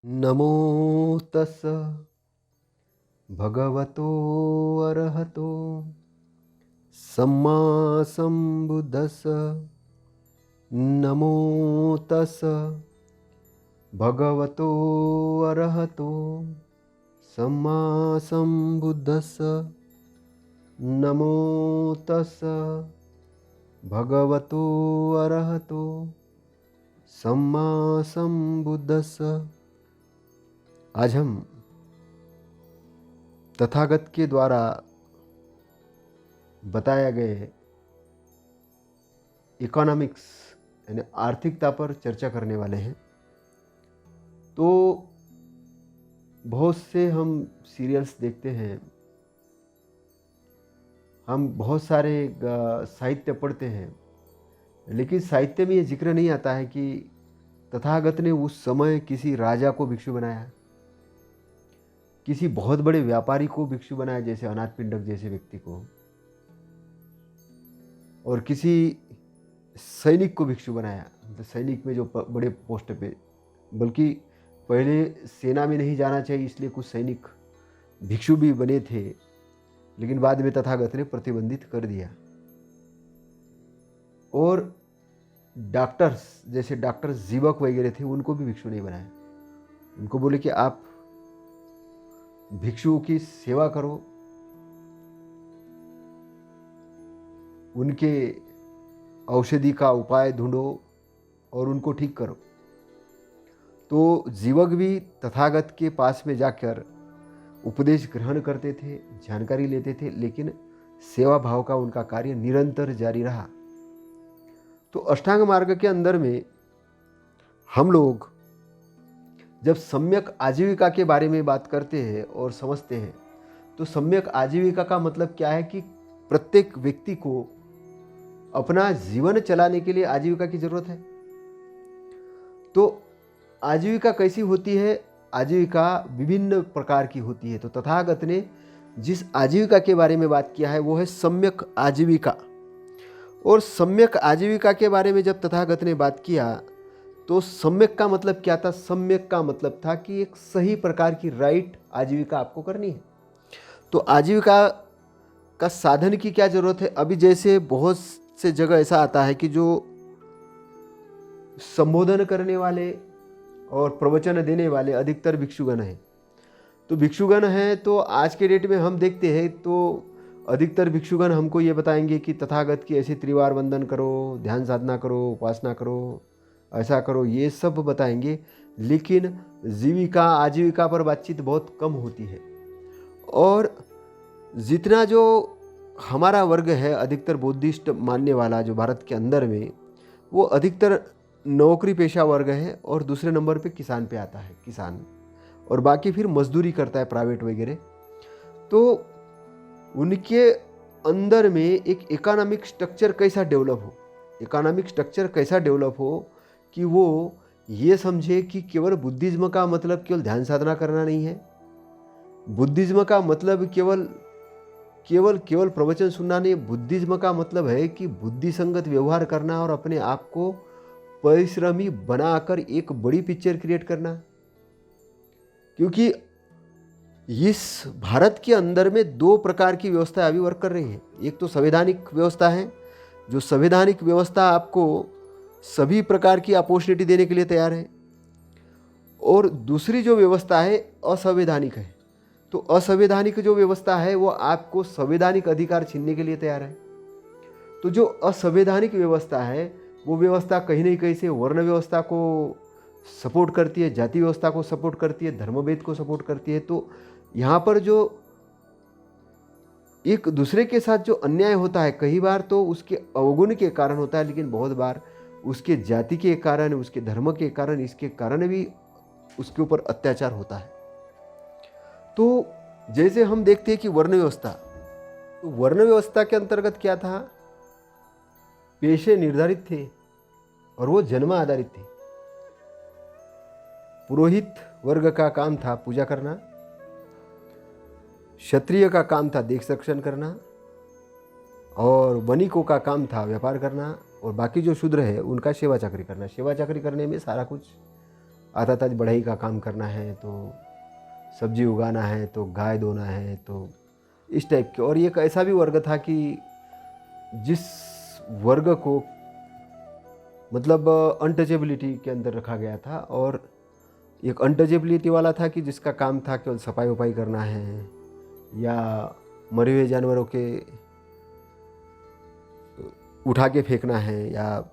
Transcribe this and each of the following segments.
नमो तस् भगवतो अरहतो सम्मा सम्बुद्धस्स। नमो तस् भगवतो अरहतो सम्मा सम्बुद्धस्स। नमो तस् भगवतो अरहतो सम्मा सम्बुद्धस्स। आज हम तथागत के द्वारा बताया गए इकोनॉमिक्स यानी आर्थिकता पर चर्चा करने वाले हैं। तो बहुत से हम सीरियल्स देखते हैं, हम बहुत सारे साहित्य पढ़ते हैं, लेकिन साहित्य में ये जिक्र नहीं आता है कि तथागत ने उस समय किसी राजा को भिक्षु बनाया, किसी बहुत बड़े व्यापारी को भिक्षु बनाया जैसे अनाथ पिंडक जैसे व्यक्ति को, और किसी सैनिक को भिक्षु बनाया, मतलब सैनिक में जो बड़े पोस्ट पे, बल्कि पहले सेना में नहीं जाना चाहिए इसलिए कुछ सैनिक भिक्षु भी बने थे, लेकिन बाद में तथागत ने प्रतिबंधित कर दिया। और डॉक्टर्स जैसे डॉक्टर जीवक वगैरह थे, उनको भी भिक्षु नहीं बनाया। उनको बोले कि आप भिक्षुओं की सेवा करो, उनके औषधि का उपाय ढूंढो और उनको ठीक करो। तो जीवक भी तथागत के पास में जाकर उपदेश ग्रहण करते थे, जानकारी लेते थे, लेकिन सेवा भाव का उनका कार्य निरंतर जारी रहा। तो अष्टांग मार्ग के अंदर में हम लोग जब सम्यक आजीविका के बारे में बात करते हैं और समझते हैं, तो सम्यक आजीविका का मतलब क्या है कि प्रत्येक व्यक्ति को अपना जीवन चलाने के लिए आजीविका की जरूरत है। तो आजीविका कैसी होती है? आजीविका विभिन्न प्रकार की होती है। तो तथागत ने जिस आजीविका के बारे में बात किया है वो है सम्यक आजीविका। और सम्यक आजीविका के बारे में जब तथागत ने बात किया तो सम्यक का मतलब क्या था? सम्यक का मतलब था कि एक सही प्रकार की राइट आजीविका आपको करनी है। तो आजीविका का साधन की क्या जरूरत है? अभी जैसे बहुत से जगह ऐसा आता है कि जो संबोधन करने वाले और प्रवचन देने वाले अधिकतर भिक्षुगण हैं। तो भिक्षुगण हैं तो आज के डेट में हम देखते हैं तो अधिकतर भिक्षुगण हमको ये बताएंगे कि तथागत की ऐसे त्रिवार वंदन करो, ध्यान साधना करो, उपासना करो, ऐसा करो, ये सब बताएंगे, लेकिन जीविका आजीविका पर बातचीत बहुत कम होती है। और जितना जो हमारा वर्ग है अधिकतर बुद्धिस्ट मानने वाला जो भारत के अंदर में, वो अधिकतर नौकरी पेशा वर्ग है और दूसरे नंबर पे किसान पे आता है, किसान, और बाकी फिर मजदूरी करता है प्राइवेट वगैरह। तो उनके अंदर में एक इकोनॉमिक स्ट्रक्चर कैसा डेवलप हो, इकोनॉमिक स्ट्रक्चर कैसा डेवलप हो कि वो ये समझे कि केवल बुद्धिज्म का मतलब केवल ध्यान साधना करना नहीं है, बुद्धिज्म का मतलब केवल केवल केवल प्रवचन सुनना नहीं। बुद्धिज्म का मतलब है कि बुद्धि संगत व्यवहार करना और अपने आप को परिश्रमी बनाकर एक बड़ी पिक्चर क्रिएट करना। क्योंकि इस भारत के अंदर में दो प्रकार की व्यवस्था अभी वर्क कर रही है। एक तो संवैधानिक व्यवस्था है, जो संवैधानिक व्यवस्था आपको सभी प्रकार की अपॉर्चुनिटी देने के लिए तैयार है, और दूसरी जो व्यवस्था है असंवैधानिक है। तो असंवैधानिक जो व्यवस्था है वो आपको संवैधानिक अधिकार छीनने के लिए तैयार है। तो जो असंवैधानिक व्यवस्था है वो व्यवस्था कहीं ना कहीं से वर्ण व्यवस्था को सपोर्ट करती है, जाति व्यवस्था को सपोर्ट करती है, धर्मभेद को सपोर्ट करती है। तो यहाँ पर जो एक दूसरे के साथ जो अन्याय होता है, कई बार तो उसके अवगुण के कारण होता है, लेकिन बहुत बार उसके जाति के कारण, उसके धर्म के कारण, इसके कारण भी उसके ऊपर अत्याचार होता है। तो जैसे हम देखते हैं कि वर्ण व्यवस्था, तो वर्ण व्यवस्था के अंतर्गत क्या था? पेशे निर्धारित थे और वो जन्म आधारित थे। पुरोहित वर्ग का काम था पूजा करना, क्षत्रिय का काम था देश रक्षण करना, और वणिकों का काम था व्यापार करना, और बाकी जो शूद्र है उनका सेवा चाकरी करना। सेवा चाकरी करने में सारा कुछ आता था बढ़ई का काम करना है, तो सब्जी उगाना है, तो गाय धोना है, तो इस टाइप के। और एक ऐसा भी वर्ग था कि जिस वर्ग को मतलब अनटचेबिलिटी के अंदर रखा गया था, और एक अनटचेबिलिटी वाला था कि जिसका काम था केवल सफाई वफाई करना है या मरे हुए जानवरों के उठा के फेंकना है या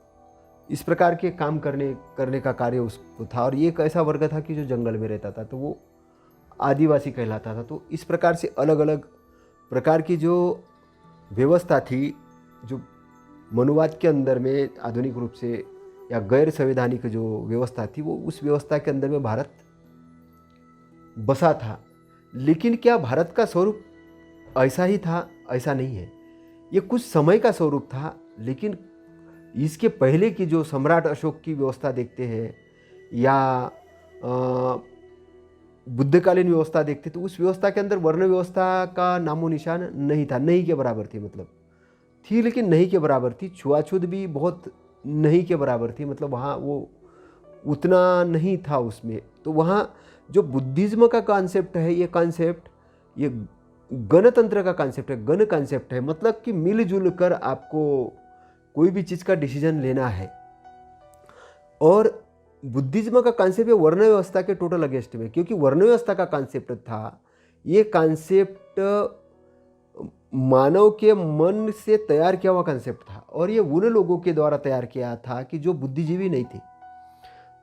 इस प्रकार के काम करने का कार्य उसको था। और ये एक ऐसा वर्ग था कि जो जंगल में रहता था, तो वो आदिवासी कहलाता था। तो इस प्रकार से अलग अलग प्रकार की जो व्यवस्था थी, जो मनुवाद के अंदर में आधुनिक रूप से या गैर संवैधानिक जो व्यवस्था थी, वो उस व्यवस्था के अंदर में भारत बसा था। लेकिन क्या भारत का स्वरूप ऐसा ही था? ऐसा नहीं है। ये कुछ समय का स्वरूप था, लेकिन इसके पहले की जो सम्राट अशोक की व्यवस्था देखते हैं या बुद्धकालीन व्यवस्था देखते, तो उस व्यवस्था के अंदर वर्ण व्यवस्था का नामो निशान नहीं था। नहीं के बराबर थी, मतलब थी लेकिन नहीं के बराबर थी। छुआछूत भी बहुत नहीं के बराबर थी, मतलब वहाँ वो उतना नहीं था उसमें। तो वहाँ जो बुद्धिज्म का कॉन्सेप्ट है, ये कॉन्सेप्ट ये गणतंत्र का कॉन्सेप्ट है, गण कॉन्सेप्ट है, मतलब कि मिलजुल कर आपको कोई भी चीज़ का डिसीजन लेना है। और बुद्धिज्म का कॉन्सेप्ट है वर्ण व्यवस्था के टोटल अगेंस्ट में, क्योंकि वर्ण व्यवस्था का कॉन्सेप्ट था, ये कॉन्सेप्ट मानव के मन से तैयार किया हुआ कॉन्सेप्ट था। और ये उन लोगों के द्वारा तैयार किया था कि जो बुद्धिजीवी नहीं थे।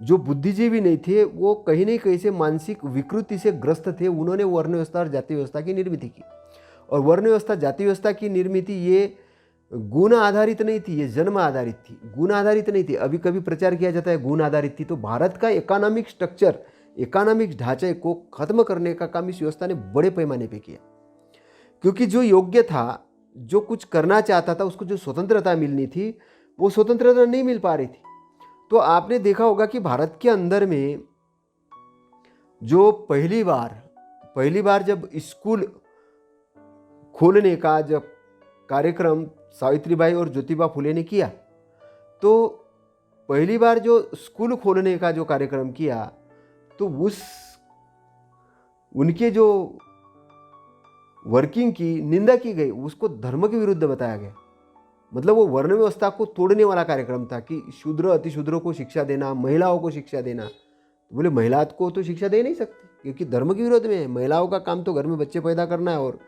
जो बुद्धिजीवी नहीं थे वो कहीं न कहीं से मानसिक विकृति से ग्रस्त थे। उन्होंने वर्ण व्यवस्था और जाति व्यवस्था की निर्मिति की। और वर्ण व्यवस्था जाति व्यवस्था की निर्मिति ये गुण आधारित नहीं थी, ये जन्म आधारित थी, गुण आधारित नहीं थी। अभी कभी प्रचार किया जाता है गुण आधारित थी। तो भारत का इकोनॉमिक स्ट्रक्चर, इकोनॉमिक ढांचे को खत्म करने का काम इस व्यवस्था ने बड़े पैमाने पर किया। क्योंकि जो योग्य था, जो कुछ करना चाहता था, उसको जो स्वतंत्रता मिलनी थी, वो स्वतंत्रता नहीं मिल पा रही थी। तो आपने देखा होगा कि भारत के अंदर में जो पहली बार जब स्कूल खोलने का जब कार्यक्रम सावित्रीबाई और ज्योतिबा फुले ने किया, तो पहली बार जो स्कूल खोलने का जो कार्यक्रम किया, तो उनके जो वर्किंग की निंदा की गई, उसको धर्म के विरुद्ध बताया गया। मतलब वो वर्ण व्यवस्था को तोड़ने वाला कार्यक्रम था कि शूद्र अतिशूद्रों को शिक्षा देना, महिलाओं को शिक्षा देना। तो बोले महिला को तो शिक्षा दे नहीं सकती, क्योंकि धर्म के विरोध में है। महिलाओं का काम तो घर में बच्चे पैदा करना है और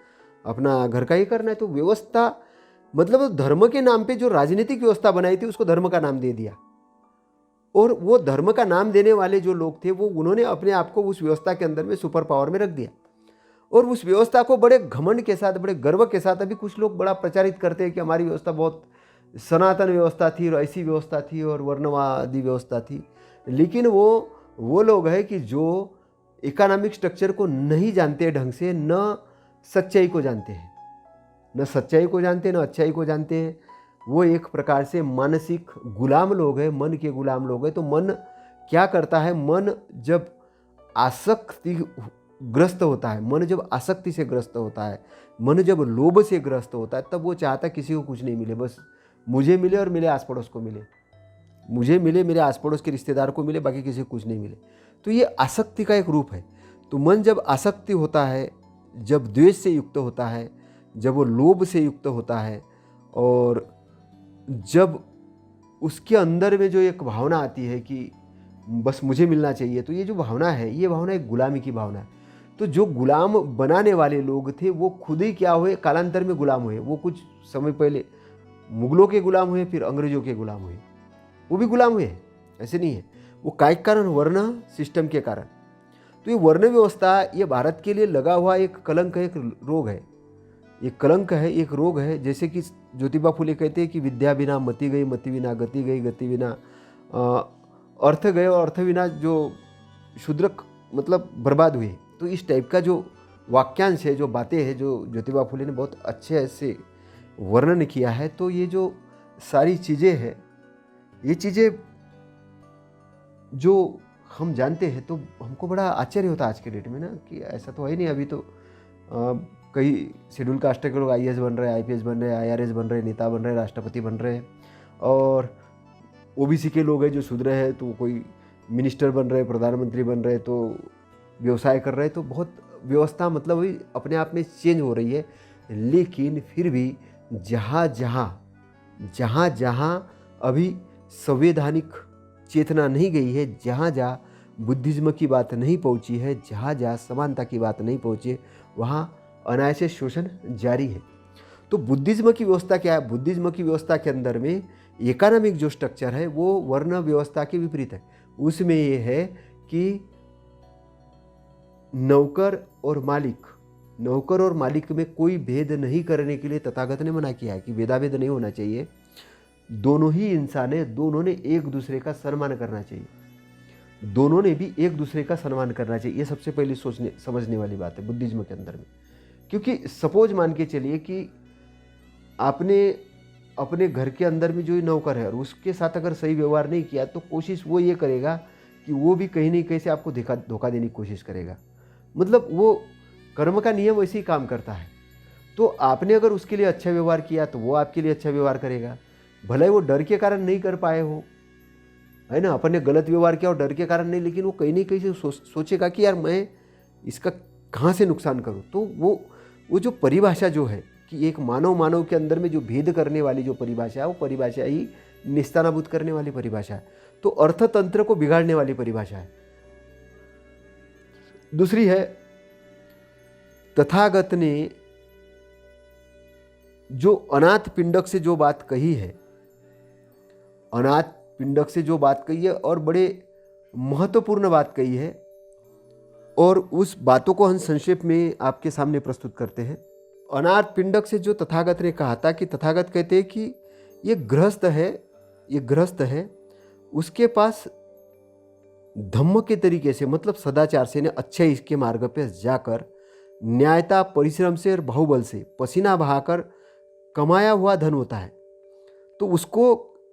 अपना घर का ही करना है। तो व्यवस्था मतलब धर्म के नाम पे जो राजनीतिक व्यवस्था बनाई थी, उसको धर्म का नाम दे दिया। और वो धर्म का नाम देने वाले जो लोग थे, वो उन्होंने अपने आप को उस व्यवस्था के अंदर में सुपर पावर में रख दिया। और उस व्यवस्था को बड़े घमंड के साथ, बड़े गर्व के साथ अभी कुछ लोग बड़ा प्रचारित करते हैं कि हमारी व्यवस्था बहुत सनातन व्यवस्था थी और ऐसी व्यवस्था थी और वर्णवादी व्यवस्था थी। लेकिन वो लोग हैं कि जो इकोनॉमिक स्ट्रक्चर को नहीं जानते ढंग से, न सच्चाई को जानते हैं, न सच्चाई को जानते हैं, न अच्छाई को जानते हैं। वो एक प्रकार से मानसिक गुलाम लोग हैं, मन के गुलाम लोग हैं। तो मन क्या करता है? मन जब आसक्ति ग्रस्त होता है, मन जब आसक्ति से ग्रस्त होता है, मन जब लोभ से ग्रस्त होता है, तब वो चाहता है किसी को कुछ नहीं मिले, बस मुझे मिले और मेरे आस पड़ोस को मिले, मुझे मिले, मेरे आस पड़ोस के रिश्तेदार को मिले, बाकी किसी को कुछ नहीं मिले। तो ये आसक्ति का एक रूप है। तो मन जब आसक्ति होता है, जब द्वेष से युक्त होता है, जब वो लोभ से युक्त होता है, और जब उसके अंदर में जो एक भावना आती है कि बस मुझे मिलना चाहिए, तो ये जो भावना है, ये भावना एक गुलामी की भावना है। तो जो गुलाम बनाने वाले लोग थे, वो खुद ही क्या हुए? कालांतर में गुलाम हुए। वो कुछ समय पहले मुगलों के गुलाम हुए, फिर अंग्रेजों के गुलाम हुए, वो भी गुलाम हुए, ऐसे नहीं है। वो काय के कारण? वर्ण सिस्टम के कारण। तो ये वर्ण व्यवस्था, ये भारत के लिए लगा हुआ एक कलंक है, एक रोग है, एक कलंक है, एक रोग है। जैसे कि ज्योतिबा फुले कहते हैं कि विद्या बिना मति गई, मति बिना गति गई, गति बिना अर्थ गए, और अर्थ बिना जो शूद्र मतलब बर्बाद हुए। तो इस टाइप का जो वाक्यांश है, जो बातें हैं, जो ज्योतिबा फुले ने बहुत अच्छे से वर्णन किया है। तो ये जो सारी चीज़ें हैं, ये चीज़ें जो हम जानते हैं, तो हमको बड़ा आश्चर्य होता है आज के डेट में ना, कि ऐसा तो है नहीं। अभी तो कई शेड्यूल कास्ट के लोग IAS बन रहे हैं, IPS बन रहे हैं, IRS बन रहे हैं, नेता बन रहे हैं, राष्ट्रपति बन रहे हैं। और OBC के लोग हैं जो शूद्र है, तो कोई मिनिस्टर बन रहे, प्रधानमंत्री बन रहे, तो व्यवसाय कर रहे, तो बहुत व्यवस्था मतलब वही अपने आप में चेंज हो रही है। लेकिन फिर भी जहाँ जहाँ अभी संवैधानिक चेतना नहीं गई है, जहाँ जहाँ बुद्धिज्म की बात नहीं पहुँची है, जहाँ जहाँ समानता की बात नहीं पहुँची है, वहाँ अनायास शोषण जारी है। तो बुद्धिज्म की व्यवस्था क्या है? बुद्धिज्म की व्यवस्था के अंदर में इकोनॉमिक जो स्ट्रक्चर है वो वर्ण व्यवस्था के विपरीत है। उसमें ये है कि नौकर और मालिक में कोई भेद नहीं करने के लिए तथागत ने मना किया है कि भेदाभेद नहीं होना चाहिए। दोनों ही इंसान है, दोनों ने एक दूसरे का सम्मान करना चाहिए, दोनों ने भी एक दूसरे का सम्मान करना चाहिए। ये सबसे पहले समझने वाली बात है बुद्धिज्म के अंदर में। क्योंकि सपोज मान के चलिए कि आपने अपने घर के अंदर में जो नौकर है और उसके साथ अगर सही व्यवहार नहीं किया, तो कोशिश वो ये करेगा कि वो भी कहीं नहीं कहीं से आपको धोखा देने की कोशिश करेगा। मतलब वो कर्म का नियम वैसे ही काम करता है। तो आपने अगर उसके लिए अच्छा व्यवहार किया तो वो आपके लिए अच्छा व्यवहार करेगा, भले वो डर के कारण नहीं कर पाए हो, है ना। अपन ने गलत व्यवहार किया और डर के कारण नहीं, लेकिन वो कहीं नहीं कहीं से सोचेगा कि यार मैं इसका कहाँ से नुकसान करूँ। तो वो जो परिभाषा जो है कि एक मानव के अंदर में जो भेद करने वाली जो परिभाषा है, वो परिभाषा ही निस्तानाबूद करने वाली परिभाषा है। तो अर्थतंत्र को बिगाड़ने वाली परिभाषा है। दूसरी है, तथागत ने जो अनाथ पिंडक से जो बात कही है, अनाथ पिंडक से जो बात कही है और बड़े महत्वपूर्ण बात कही है, और उस बातों को हम संक्षेप में आपके सामने प्रस्तुत करते हैं। अनाथ पिंडक से जो तथागत ने कहा था कि तथागत कहते हैं कि ये गृहस्थ है, उसके पास धम्म के तरीके से, मतलब सदाचार से, अच्छे इसके मार्ग पे जाकर न्यायता, परिश्रम से और बाहुबल से पसीना बहाकर कमाया हुआ धन होता है। तो उसको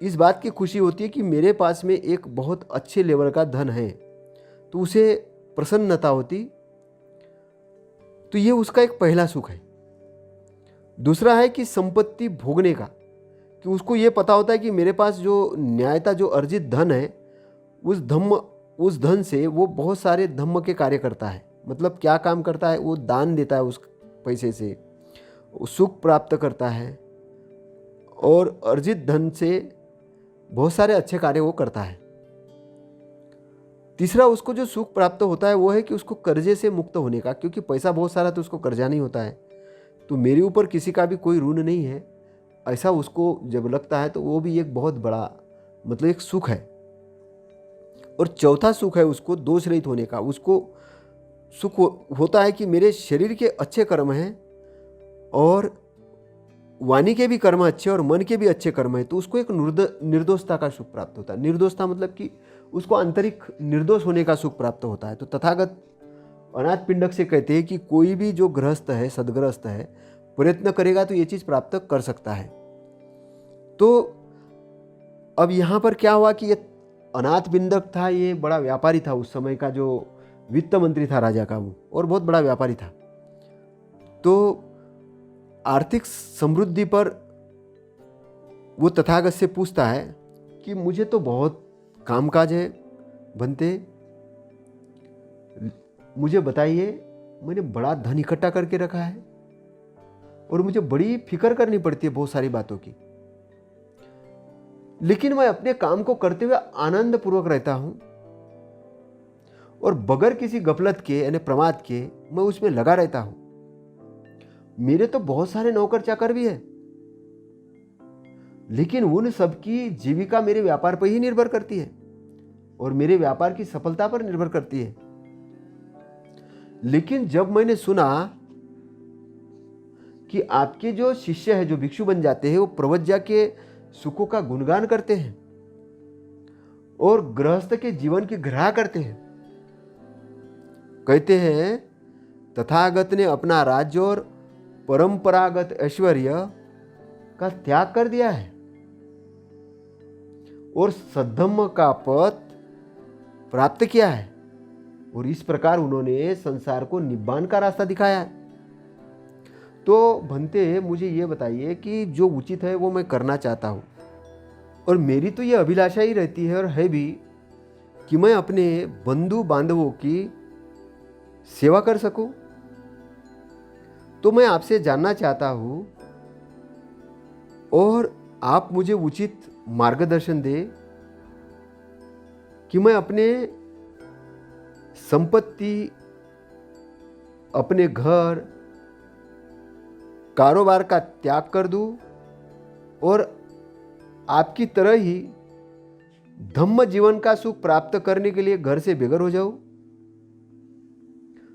इस बात की खुशी होती है कि मेरे पास में एक बहुत अच्छे लेवल का धन है, तो उसे प्रसन्नता होती। तो ये उसका एक पहला सुख है। दूसरा है कि संपत्ति भोगने का, कि उसको ये पता होता है कि मेरे पास जो न्यायता, जो अर्जित धन है, उस धन से वो बहुत सारे धम्म के कार्य करता है। मतलब क्या काम करता है? वो दान देता है, उस पैसे से सुख प्राप्त करता है, और अर्जित धन से बहुत सारे अच्छे कार्य वो करता है। तीसरा, उसको जो सुख प्राप्त होता है वो है कि उसको कर्जे से मुक्त होने का, क्योंकि पैसा बहुत सारा तो उसको कर्जा नहीं होता है, तो मेरे ऊपर किसी का भी कोई ऋण नहीं है, ऐसा उसको जब लगता है तो वो भी एक बहुत बड़ा मतलब एक सुख है। और चौथा सुख है उसको दोष रहित होने का। उसको सुख होता है कि मेरे शरीर के अच्छे कर्म हैं और वाणी के भी कर्म अच्छे और मन के भी अच्छे कर्म हैं, तो उसको एक निर्दोषता का सुख प्राप्त होता है। निर्दोषता मतलब कि उसको आंतरिक निर्दोष होने का सुख प्राप्त होता है। तो तथागत अनाथ पिंडक से कहते हैं कि कोई भी जो गृहस्थ है, सदगृहस्थ है, प्रयत्न करेगा तो ये चीज़ प्राप्त कर सकता है। तो अब यहाँ पर क्या हुआ कि ये अनाथ पिंडक था, ये बड़ा व्यापारी था, उस समय का जो वित्त मंत्री था राजा का, वो और बहुत बड़ा व्यापारी था। तो आर्थिक समृद्धि पर वो तथागत से पूछता है कि मुझे तो बहुत कामकाज है बनते, मुझे बताइए, मैंने बड़ा धन इकट्ठा करके रखा है और मुझे बड़ी फिक्र करनी पड़ती है बहुत सारी बातों की, लेकिन मैं अपने काम को करते हुए आनंद पूर्वक रहता हूं और बगैर किसी गफलत के यानी प्रमाद के मैं उसमें लगा रहता हूं। मेरे तो बहुत सारे नौकर चाकर भी हैं, लेकिन उन सबकी जीविका मेरे व्यापार पर ही निर्भर करती है और मेरे व्यापार की सफलता पर निर्भर करती है। लेकिन जब मैंने सुना कि आपके जो शिष्य है, जो भिक्षु बन जाते हैं, वो प्रवज्ञा के सुखों का गुणगान करते हैं और गृहस्थ के जीवन की घृणा करते हैं, कहते हैं तथागत ने अपना राज्य और परंपरागत ऐश्वर्य का त्याग कर दिया है और सद्धम्म का पद प्राप्त किया है, और इस प्रकार उन्होंने संसार को निब्बान का रास्ता दिखाया है। तो भंते, मुझे ये बताइए कि जो उचित है वो मैं करना चाहता हूँ, और मेरी तो ये अभिलाषा ही रहती है और है भी कि मैं अपने बंधु बांधवों की सेवा कर सकूं। तो मैं आपसे जानना चाहता हूं और आप मुझे उचित मार्गदर्शन दें कि मैं अपने संपत्ति, अपने घर, कारोबार का त्याग कर दूं और आपकी तरह ही धम्म जीवन का सुख प्राप्त करने के लिए घर से बेघर हो जाऊं।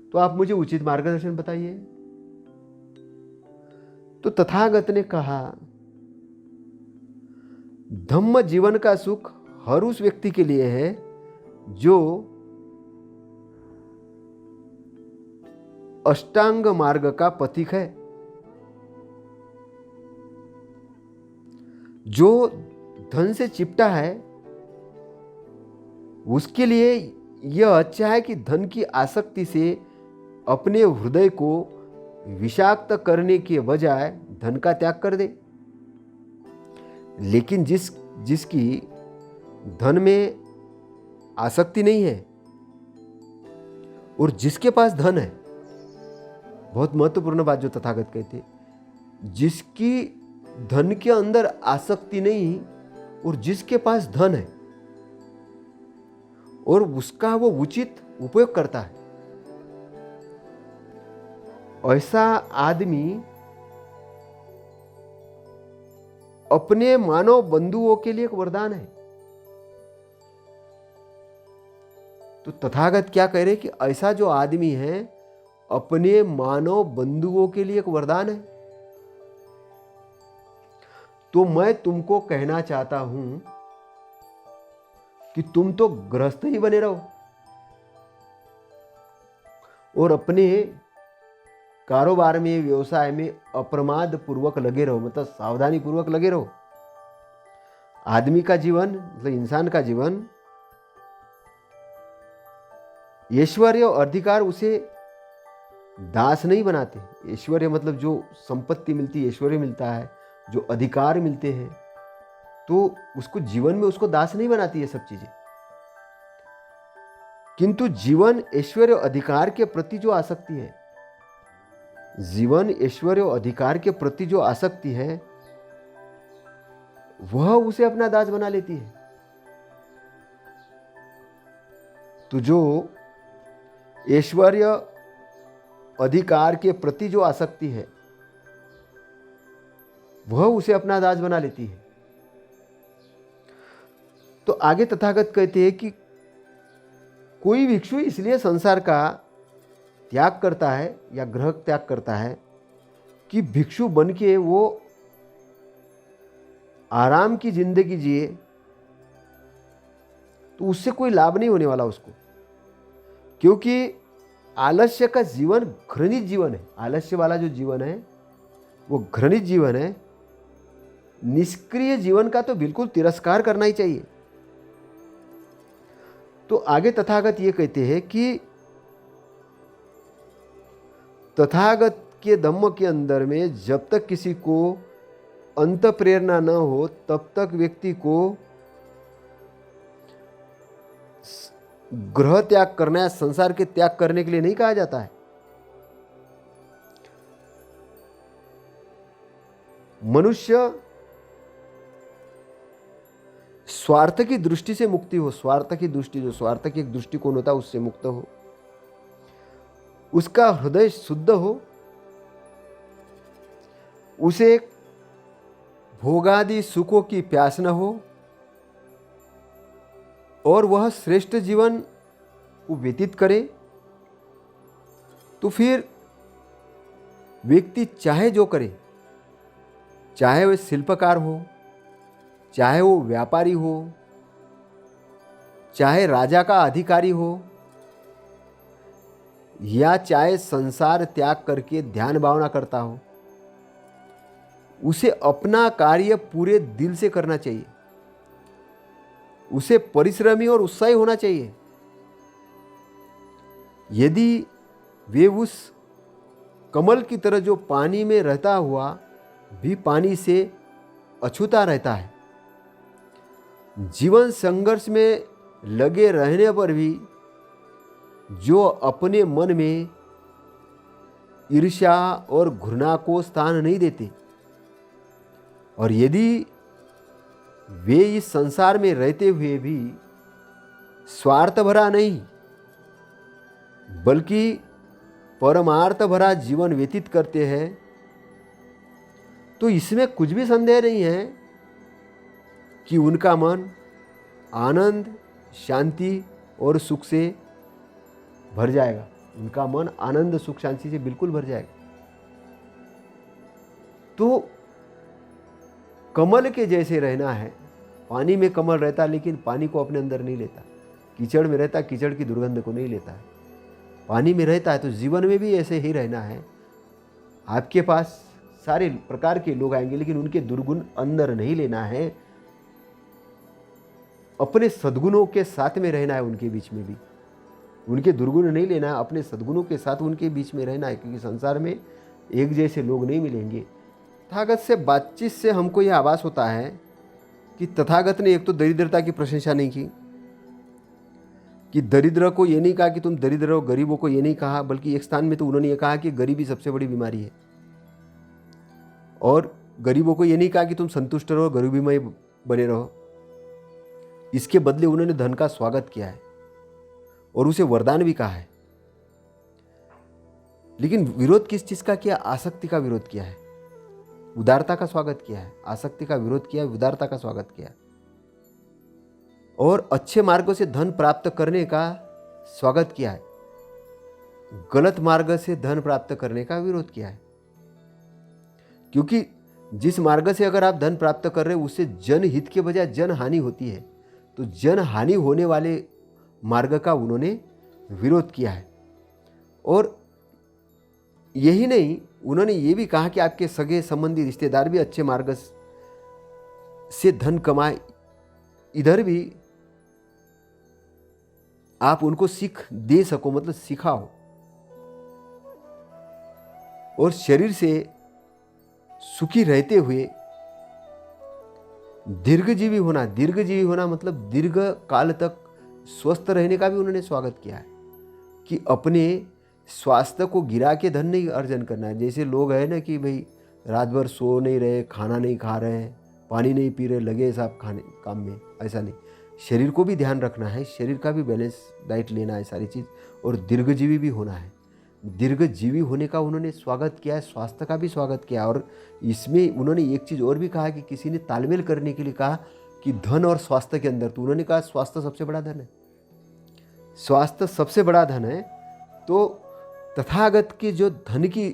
तो आप मुझे उचित मार्गदर्शन बताइए। तो तथागत ने कहा, धम्म जीवन का सुख हर उस व्यक्ति के लिए है जो अष्टांग मार्ग का पथिक है, जो धन से चिपटा है। उसके लिए यह अच्छा है कि धन की आसक्ति से अपने हृदय को विषाक्त करने के बजाय धन का त्याग कर दे। लेकिन जिसकी धन में आसक्ति नहीं है और जिसके पास धन है, बहुत महत्वपूर्ण बात जो तथागत कहते, जिसकी धन के अंदर आसक्ति नहीं और जिसके पास धन है और उसका वो उचित उपयोग करता है, ऐसा आदमी अपने मानव बंधुओं के लिए एक वरदान है। तो तथागत क्या कह रहे कि ऐसा जो आदमी है अपने मानव बंधुओं के लिए एक वरदान है। तो मैं तुमको कहना चाहता हूं कि तुम तो गृहस्थ ही बने रहो और अपने कारोबार में, व्यवसाय में अप्रमाद पूर्वक लगे रहो, मतलब सावधानी पूर्वक लगे रहो। आदमी का जीवन, मतलब इंसान का जीवन, ऐश्वर्य और अधिकार उसे दास नहीं बनाते। ऐश्वर्य मतलब जो संपत्ति मिलती है, ऐश्वर्य मिलता है, जो अधिकार मिलते हैं, तो उसको जीवन में उसको दास नहीं बनाती ये सब चीजें। किंतु जीवन ऐश्वर्य और अधिकार के प्रति जो आसक्ति है, जीवन ऐश्वर्य और अधिकार के प्रति जो आसक्ति है, वह उसे अपना दास बना लेती है। तो जो ऐश्वर्य अधिकार के प्रति जो आसक्ति है, वह उसे अपना दास बना लेती है। तो आगे तथागत कहते हैं कि कोई भिक्षु इसलिए संसार का त्याग करता है या गृह त्याग करता है कि भिक्षु बन के वो आराम की जिंदगी जिए, तो उससे कोई लाभ नहीं होने वाला उसको। क्योंकि आलस्य का जीवन घृणित जीवन है। आलस्य वाला जो जीवन है वो घृणित जीवन है। निष्क्रिय जीवन का तो बिल्कुल तिरस्कार करना ही चाहिए। तो आगे तथागत ये कहते हैं कि तथागत के धम्म के अंदर में जब तक किसी को अंत प्रेरणा न हो, तब तक व्यक्ति को गृह त्याग करना या संसार के त्याग करने के लिए नहीं कहा जाता है। मनुष्य स्वार्थ की दृष्टि से मुक्ति हो, स्वार्थ की दृष्टि, जो स्वार्थ की एक दृष्टिकोण होता है, उससे मुक्त हो, उसका हृदय शुद्ध हो, उसे भोगादि सुखों की प्यास न हो और वह श्रेष्ठ जीवन को व्यतीत करे, तो फिर व्यक्ति चाहे जो करे, चाहे वह शिल्पकार हो, चाहे वो व्यापारी हो, चाहे राजा का अधिकारी हो, या चाहे संसार त्याग करके ध्यान भावना करता हो, उसे अपना कार्य पूरे दिल से करना चाहिए। उसे परिश्रमी और उत्साही होना चाहिए। यदि वे उस कमल की तरह जो पानी में रहता हुआ भी पानी से अछूता रहता है, जीवन संघर्ष में लगे रहने पर भी जो अपने मन में ईर्ष्या और घृणा को स्थान नहीं देते, और यदि वे इस संसार में रहते हुए भी स्वार्थ भरा नहीं बल्कि परमार्थ भरा जीवन व्यतीत करते हैं, तो इसमें कुछ भी संदेह नहीं है कि उनका मन आनंद, शांति और सुख से भर जाएगा। उनका मन आनंद, सुख, शांति से बिल्कुल भर जाएगा। तो कमल के जैसे रहना है। पानी में कमल रहता है लेकिन पानी को अपने अंदर नहीं लेता। कीचड़ में रहता, कीचड़ की दुर्गंध को नहीं लेता है। पानी में रहता है, तो जीवन में भी ऐसे ही रहना है। आपके पास सारे प्रकार के लोग आएंगे लेकिन उनके दुर्गुण अंदर नहीं लेना है, अपने सद्गुणों के साथ में रहना है। उनके बीच में भी उनके दुर्गुण नहीं लेना है, अपने सद्गुणों के साथ उनके बीच में रहना है, क्योंकि संसार में एक जैसे लोग नहीं मिलेंगे। तथागत से बातचीत से हमको यह आभास होता है कि तथागत ने एक तो दरिद्रता की प्रशंसा नहीं की, कि दरिद्र को ये नहीं कहा कि तुम दरिद्र हो, गरीबों को ये नहीं कहा, बल्कि एक स्थान में तो उन्होंने ये कहा कि गरीबी सबसे बड़ी बीमारी है, और गरीबों को ये नहीं कहा कि तुम संतुष्ट रहो, गरीबी में बने रहो। इसके बदले उन्होंने धन का स्वागत किया है और उसे वरदान भी कहा है। लेकिन विरोध किस चीज का किया? आसक्ति का विरोध किया है, उदारता का स्वागत किया है। आसक्ति का विरोध किया है, उदारता का स्वागत किया है, और अच्छे मार्गों से धन प्राप्त करने का स्वागत किया है। गलत मार्ग से धन प्राप्त करने का विरोध किया है, क्योंकि जिस मार्ग से अगर आप धन प्राप्त कर रहे हो उससे जनहित के बजाय जन हानि होती है, तो जन हानि होने वाले मार्ग का उन्होंने विरोध किया है। और यही नहीं, उन्होंने ये भी कहा कि आपके सगे संबंधी रिश्तेदार भी अच्छे मार्ग से धन कमाए, इधर भी आप उनको सीख दे सको, मतलब सिखाओ। और शरीर से सुखी रहते हुए दीर्घजीवी होना मतलब दीर्घ काल तक स्वस्थ रहने का भी उन्होंने स्वागत किया है, कि अपने स्वास्थ्य को गिरा के धन नहीं अर्जन करना है। जैसे लोग हैं ना कि भाई रात भर सो नहीं रहे, खाना नहीं खा रहे हैं, पानी नहीं पी रहे, लगे साहब खाने काम में, ऐसा नहीं। शरीर को भी ध्यान रखना है, शरीर का भी बैलेंस डाइट लेना है, सारी चीज़, और दीर्घजीवी भी होना है। दीर्घजीवी होने का उन्होंने स्वागत किया है, स्वास्थ्य का भी स्वागत किया। और इसमें उन्होंने एक चीज़ और भी कहा कि किसी ने तालमेल करने के लिए कहा कि धन और स्वास्थ्य के अंदर, तो उन्होंने कहा स्वास्थ्य सबसे बड़ा धन है, स्वास्थ्य सबसे बड़ा धन है। तो तथागत की जो धन की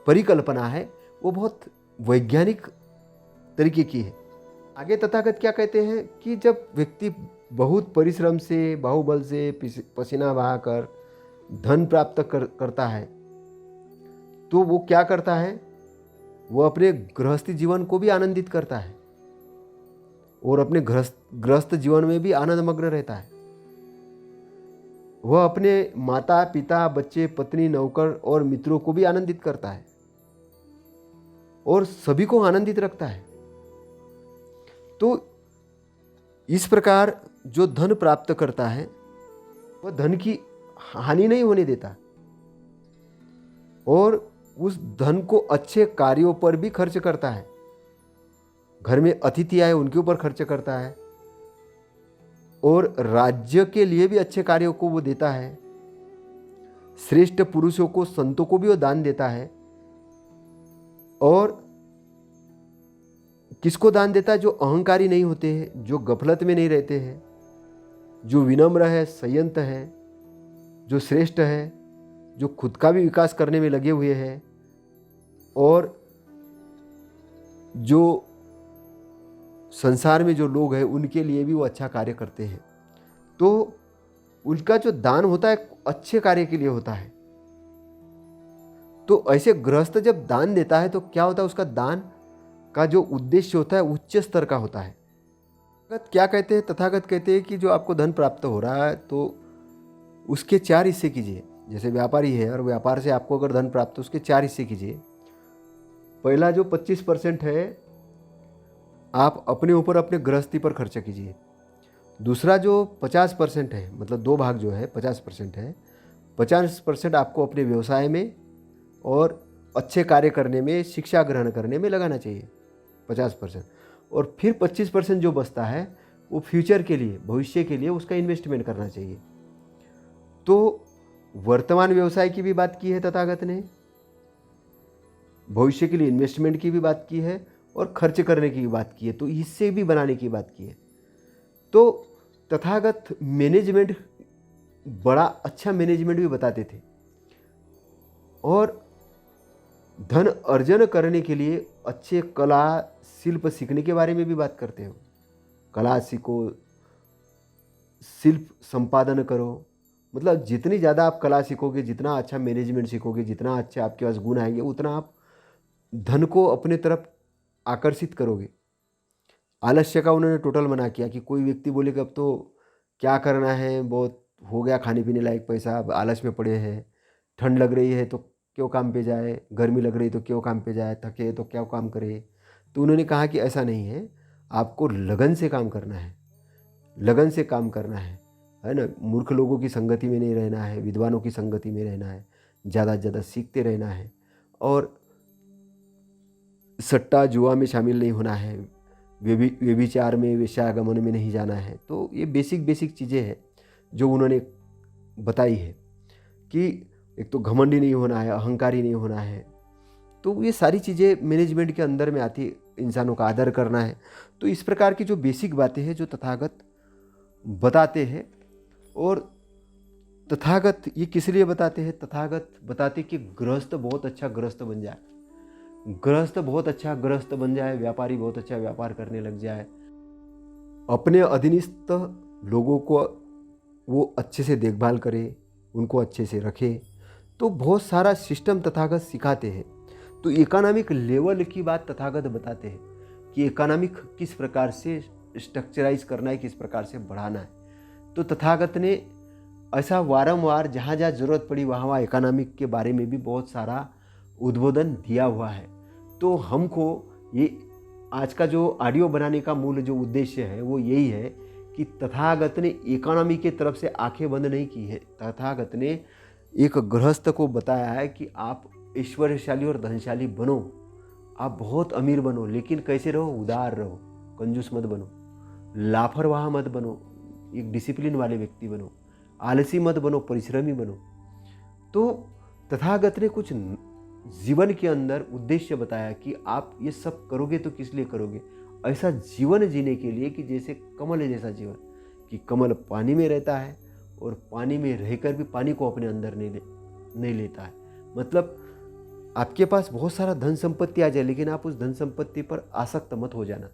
परिकल्पना है वो बहुत वैज्ञानिक तरीके की है। आगे तथागत क्या कहते हैं कि जब व्यक्ति बहुत परिश्रम से, बाहुबल से, पसीना बहाकर धन प्राप्त करता है, तो वो क्या करता है? वो अपने गृहस्थी जीवन को भी आनंदित करता है और अपने गृहस्थ जीवन में भी आनंदमग्न रहता है। वह अपने माता पिता, बच्चे, पत्नी, नौकर और मित्रों को भी आनंदित करता है और सभी को आनंदित रखता है। तो इस प्रकार जो धन प्राप्त करता है वह धन की हानि नहीं होने देता और उस धन को अच्छे कार्यों पर भी खर्च करता है। घर में अतिथि आए उनके ऊपर खर्च करता है और राज्य के लिए भी अच्छे कार्यों को वो देता है। श्रेष्ठ पुरुषों को, संतों को भी वो दान देता है। और किसको दान देता है? जो अहंकारी नहीं होते हैं, जो गफलत में नहीं रहते हैं, जो विनम्र है, संयत है, जो श्रेष्ठ है, जो खुद का भी विकास करने में लगे हुए हैं और जो संसार में जो लोग हैं उनके लिए भी वो अच्छा कार्य करते हैं। तो उनका जो दान होता है अच्छे कार्य के लिए होता है। तो ऐसे गृहस्थ जब दान देता है तो क्या होता है? उसका दान का जो उद्देश्य होता है उच्च स्तर का होता है। तथागत क्या कहते हैं? तथागत कहते हैं कि जो आपको धन प्राप्त हो रहा है तो उसके 4 हिस्से कीजिए। जैसे व्यापारी है और व्यापार से आपको अगर धन प्राप्त हो उसके 4 हिस्से कीजिए। पहला जो 25% है आप अपने ऊपर, अपने गृहस्थी पर खर्च कीजिए। दूसरा जो 50% है, मतलब 2 भाग जो है 50% है, 50% आपको अपने व्यवसाय में और अच्छे कार्य करने में, शिक्षा ग्रहण करने में लगाना चाहिए 50%। और फिर 25% जो बचता है वो फ्यूचर के लिए, भविष्य के लिए उसका इन्वेस्टमेंट करना चाहिए। तो वर्तमान व्यवसाय की भी बात की है तथागत ने, भविष्य के लिए इन्वेस्टमेंट की भी बात की है और खर्च करने की भी बात की है, तो हिस्से भी बनाने की बात की है। तो तथागत मैनेजमेंट, बड़ा अच्छा मैनेजमेंट भी बताते थे और धन अर्जन करने के लिए अच्छे कला शिल्प सीखने के बारे में भी बात करते हो। कला सीखो, शिल्प संपादन करो, मतलब जितनी ज़्यादा आप कला सीखोगे, जितना अच्छा मैनेजमेंट सीखोगे, जितना अच्छा आपके पास गुण आएंगे, उतना आप धन को अपने तरफ आकर्षित करोगे। आलस्य का उन्होंने टोटल मना किया कि कोई व्यक्ति बोले कि अब तो क्या करना है, बहुत हो गया खाने पीने लायक पैसा, अब आलस में पड़े हैं, ठंड लग रही है तो क्यों काम पे जाए, गर्मी लग रही तो क्यों काम पे जाए, थके तो क्या काम करे। तो उन्होंने कहा कि ऐसा नहीं है, आपको लगन से काम करना है, लगन से काम करना है ना। मूर्ख लोगों की संगति में नहीं रहना है, विद्वानों की संगति में रहना है, ज़्यादा से ज़्यादा सीखते रहना है और सट्टा जुआ में शामिल नहीं होना है, व्यभिचार में, वेश्यागमन में नहीं जाना है। तो ये बेसिक चीज़ें हैं जो उन्होंने बताई है कि एक तो घमंडी नहीं होना है, अहंकारी नहीं होना है। तो ये सारी चीज़ें मैनेजमेंट के अंदर में आती है, इंसानों का आदर करना है। तो इस प्रकार की जो बेसिक बातें हैं जो तथागत बताते हैं। और तथागत ये किस लिए बताते हैं, तथागत बताते कि गृहस्थ बहुत अच्छा गृहस्थ बन जाए, गृहस्थ बहुत अच्छा गृहस्थ बन जाए, व्यापारी बहुत अच्छा व्यापार करने लग जाए, अपने अधीनस्थ लोगों को वो अच्छे से देखभाल करे, उनको अच्छे से रखे। तो बहुत सारा सिस्टम तथागत सिखाते हैं। तो इकोनॉमिक लेवल की बात तथागत बताते हैं कि इकोनॉमिक किस प्रकार से स्ट्रक्चराइज करना है, किस प्रकार से बढ़ाना है। तो तथागत ने ऐसा वारंवार जहाँ जहाँ ज़रूरत पड़ी वहाँ इकोनॉमिक के बारे में भी बहुत सारा उद्बोधन दिया हुआ है। तो हमको ये आज का जो ऑडियो बनाने का मूल जो उद्देश्य है वो यही है कि तथागत ने इकोनॉमी के तरफ से आंखें बंद नहीं की है। तथागत ने एक गृहस्थ को बताया है कि आप ऐश्वर्यशाली और धनशाली बनो, आप बहुत अमीर बनो, लेकिन कैसे रहो, उदार रहो, कंजूस मत बनो, लापरवाह मत बनो, एक डिसिप्लिन वाले व्यक्ति बनो, आलसी मत बनो, परिश्रमी बनो। तो तथागत ने कुछ जीवन के अंदर उद्देश्य बताया कि आप ये सब करोगे तो किस लिए करोगे, ऐसा जीवन जीने के लिए कि जैसे कमल है जैसा जीवन, कि कमल पानी में रहता है और पानी में रहकर भी पानी को अपने अंदर नहीं लेता है। मतलब आपके पास बहुत सारा धन संपत्ति आ जाए, लेकिन आप उस धन संपत्ति पर आसक्त मत हो जाना,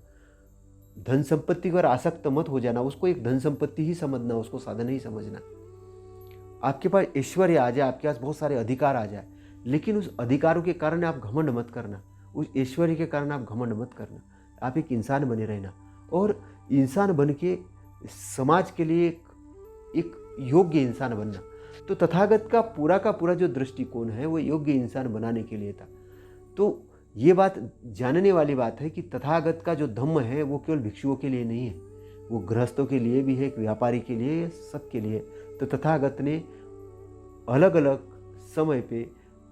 धन संपत्ति पर आसक्त मत हो जाना, उसको एक धन संपत्ति ही समझना, उसको साधन ही समझना। आपके पास ऐश्वर्य आ जाए, आपके पास बहुत सारे अधिकार आ जाए, लेकिन उस अधिकारों के कारण आप घमंड मत करना, उस ऐश्वर्य के कारण आप घमंड मत करना। आप एक इंसान बने रहना और इंसान बन के समाज के लिए एक योग्य इंसान बनना। तो तथागत का पूरा जो दृष्टिकोण है वो योग्य इंसान बनाने के लिए था। तो ये बात जानने वाली बात है कि तथागत का जो धम्म है वो केवल भिक्षुओं के लिए नहीं है, वो गृहस्थों के लिए भी है, एक व्यापारी के लिए, सबके लिए। तो तथागत ने अलग अलग समय पे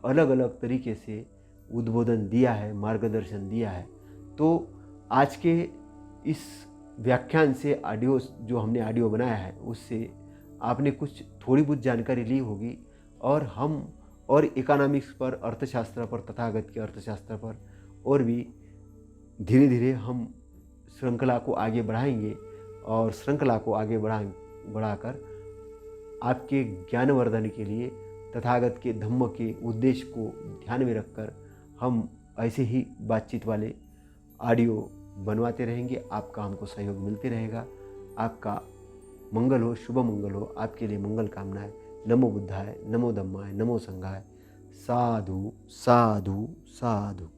अलग अलग तरीके से उद्बोधन दिया है, मार्गदर्शन दिया है। तो आज के इस व्याख्यान से ऑडियो जो हमने ऑडियो बनाया है उससे आपने कुछ थोड़ी बहुत जानकारी ली होगी और हम और इकोनॉमिक्स पर, अर्थशास्त्र पर, तथागत के अर्थशास्त्र पर और भी धीरे धीरे हम श्रृंखला को आगे बढ़ाएंगे और श्रृंखला को आगे बढ़ाकर आपके ज्ञानवर्धन के लिए तथागत के धम्म के उद्देश्य को ध्यान में रखकर हम ऐसे ही बातचीत वाले ऑडियो बनवाते रहेंगे। आपका हमको सहयोग मिलते रहेगा। आपका मंगल हो, शुभ मंगल हो, आपके लिए मंगल कामनाएं। नमो बुद्धाय, नमो धम्माय, नमो संघाय। साधु साधु साधु।